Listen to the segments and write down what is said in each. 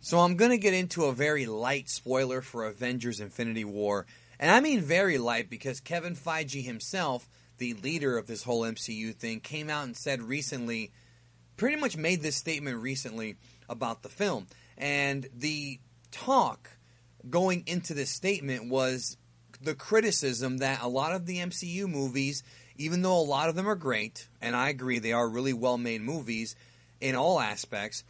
So I'm going to get into a very light spoiler for Avengers Infinity War. And I mean very light because Kevin Feige himself, the leader of this whole MCU thing, came out and said recently, pretty much made this statement recently about the film. And the talk going into this statement was the criticism that a lot of the MCU movies, even though a lot of them are great, and I agree they are really well-made movies in all aspects,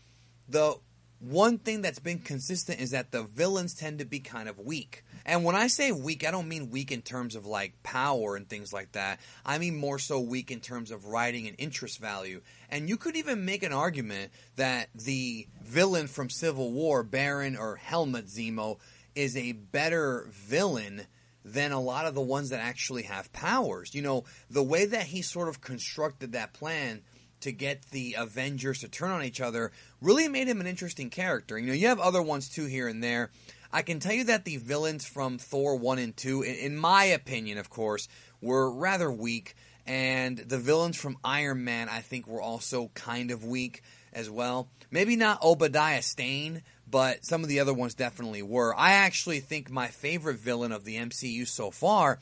the one thing that's been consistent is that the villains tend to be kind of weak. And when I say weak, I don't mean weak in terms of like power and things like that. I mean more so weak in terms of writing and interest value. And you could even make an argument that the villain from Civil War, Baron or Helmut Zemo, is a better villain than a lot of the ones that actually have powers. You know, the way that he sort of constructed that plan to get the Avengers to turn on each other really made him an interesting character. You know, you have other ones too here and there. I can tell you that the villains from Thor 1 and 2, in my opinion, of course, were rather weak. And the villains from Iron Man, I think, were also kind of weak as well. Maybe not Obadiah Stane, but some of the other ones definitely were. I actually think my favorite villain of the MCU so far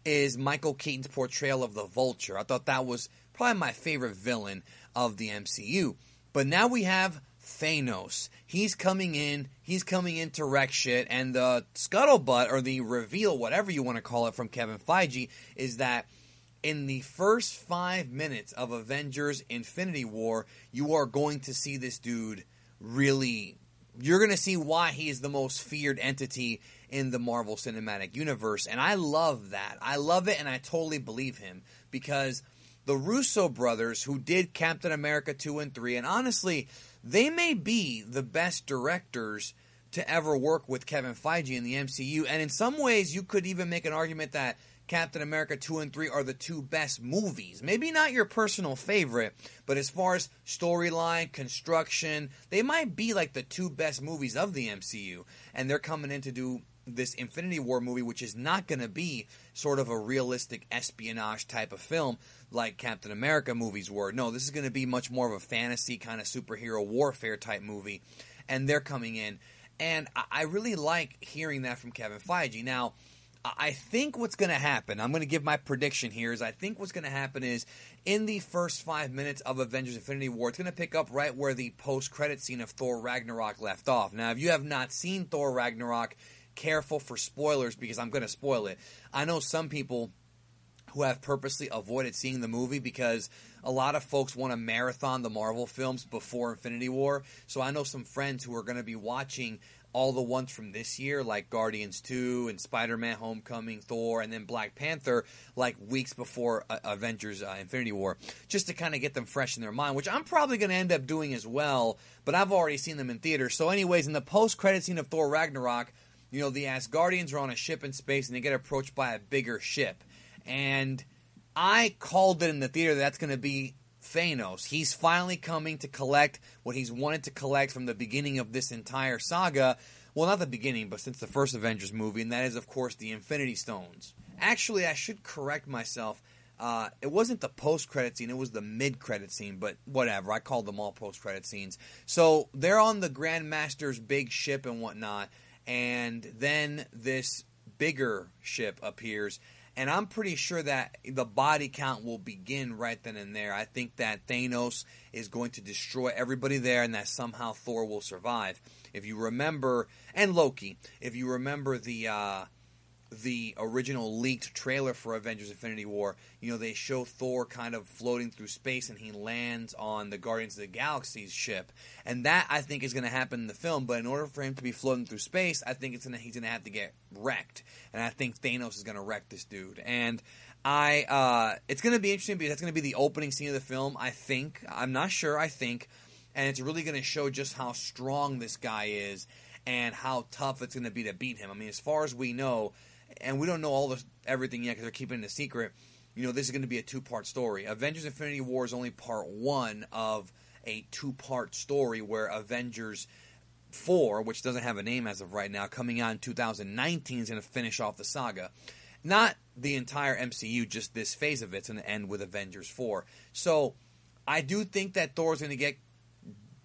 is Michael Keaton's portrayal of the Vulture. I thought that was probably my favorite villain of the MCU. But now we have Thanos. He's coming in to wreck shit, and the scuttlebutt, or the reveal, whatever you want to call it, from Kevin Feige, is that in the first 5 minutes of Avengers Infinity War, you are going to see this dude really... You're going to see why he is the most feared entity in the Marvel Cinematic Universe, and I love that. I love it, and I totally believe him, because the Russo brothers, who did Captain America 2 and 3, and honestly, they may be the best directors to ever work with Kevin Feige in the MCU, and in some ways, you could even make an argument that Captain America 2 and 3 are the two best movies. Maybe not your personal favorite, but as far as storyline, construction, they might be like the two best movies of the MCU, and they're coming in to do this Infinity War movie, which is not going to be sort of a realistic espionage type of film like Captain America movies were. No, this is going to be much more of a fantasy kind of superhero warfare type movie, and they're coming in. And I really like hearing that from Kevin Feige. Now, I think what's going to happen, I'm going to give my prediction here, is I think what's going to happen is in the first 5 minutes of Avengers Infinity War, it's going to pick up right where the post-credit scene of Thor Ragnarok left off. Now, if you have not seen Thor Ragnarok, careful for spoilers because I'm going to spoil it. I know some people who have purposely avoided seeing the movie because a lot of folks want to marathon the Marvel films before Infinity War. So I know some friends who are going to be watching all the ones from this year, like Guardians 2 and Spider-Man Homecoming, Thor, and then Black Panther, like weeks before Avengers Infinity War, just to kind of get them fresh in their mind, which I'm probably going to end up doing as well, but I've already seen them in theaters. So anyways, in the post-credit scene of Thor Ragnarok, you know, the Asgardians are on a ship in space, and they get approached by a bigger ship. And I called it in the theater that's going to be Thanos. He's finally coming to collect what he's wanted to collect from the beginning of this entire saga. Well, not the beginning, but since the first Avengers movie, and that is, of course, the Infinity Stones. Actually, I should correct myself. It wasn't the post-credit scene, it was the mid-credit scene, but whatever, I called them all post-credit scenes. So, they're on the Grandmaster's big ship and whatnot, and then this bigger ship appears, and I'm pretty sure that the body count will begin right then and there. I think that Thanos is going to destroy everybody there, and that somehow Thor will survive. If you remember, and Loki, if you remember the original leaked trailer for Avengers Infinity War, you know, they show Thor kind of floating through space and he lands on the Guardians of the Galaxy's ship. And that, I think, is going to happen in the film, but in order for him to be floating through space, I think he's going to have to get wrecked. And I think Thanos is going to wreck this dude. And it's going to be interesting because that's going to be the opening scene of the film, I think. I'm not sure, I think. And it's really going to show just how strong this guy is and how tough it's going to be to beat him. I mean, as far as we know, and we don't know everything yet because they're keeping it a secret, you know, this is going to be a two-part story. Avengers Infinity War is only part one of a two-part story where Avengers 4, which doesn't have a name as of right now, coming out in 2019, is going to finish off the saga. Not the entire MCU, just this phase of it's going to end with Avengers 4. So I do think that Thor's going to get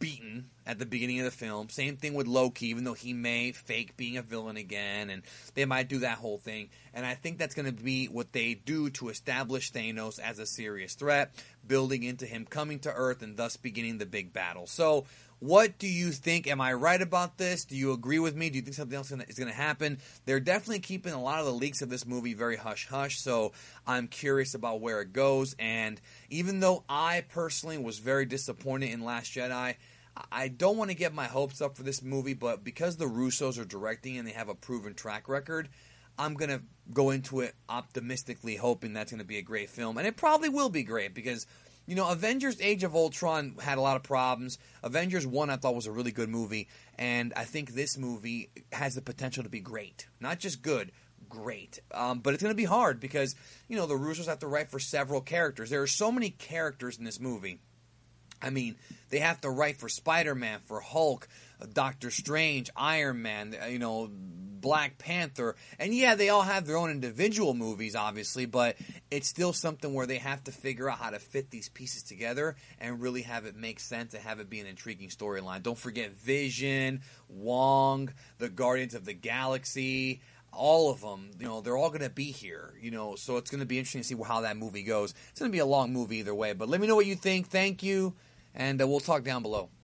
beaten at the beginning of the film. Same thing with Loki, even though he may fake being a villain again, and they might do that whole thing. And I think that's going to be what they do to establish Thanos as a serious threat, building into him coming to Earth and thus beginning the big battle. So, what do you think? Am I right about this? Do you agree with me? Do you think something else is going to happen? They're definitely keeping a lot of the leaks of this movie very hush-hush, so I'm curious about where it goes. And even though I personally was very disappointed in Last Jedi, I don't want to get my hopes up for this movie, but because the Russos are directing and they have a proven track record, I'm going to go into it optimistically, hoping that's going to be a great film. And it probably will be great because, you know, Avengers Age of Ultron had a lot of problems. Avengers 1 I thought was a really good movie, and I think this movie has the potential to be great. Not just good, great. But it's going to be hard because, you know, the Russos have to write for several characters. There are so many characters in this movie. I mean, they have to write for Spider-Man, for Hulk, Doctor Strange, Iron Man, you know, Black Panther. And yeah, they all have their own individual movies, obviously, but it's still something where they have to figure out how to fit these pieces together and really have it make sense and have it be an intriguing storyline. Don't forget Vision, Wong, the Guardians of the Galaxy. All of them, you know, they're all going to be here, you know, so it's going to be interesting to see how that movie goes. It's going to be a long movie either way, but let me know what you think. Thank you, and we'll talk down below.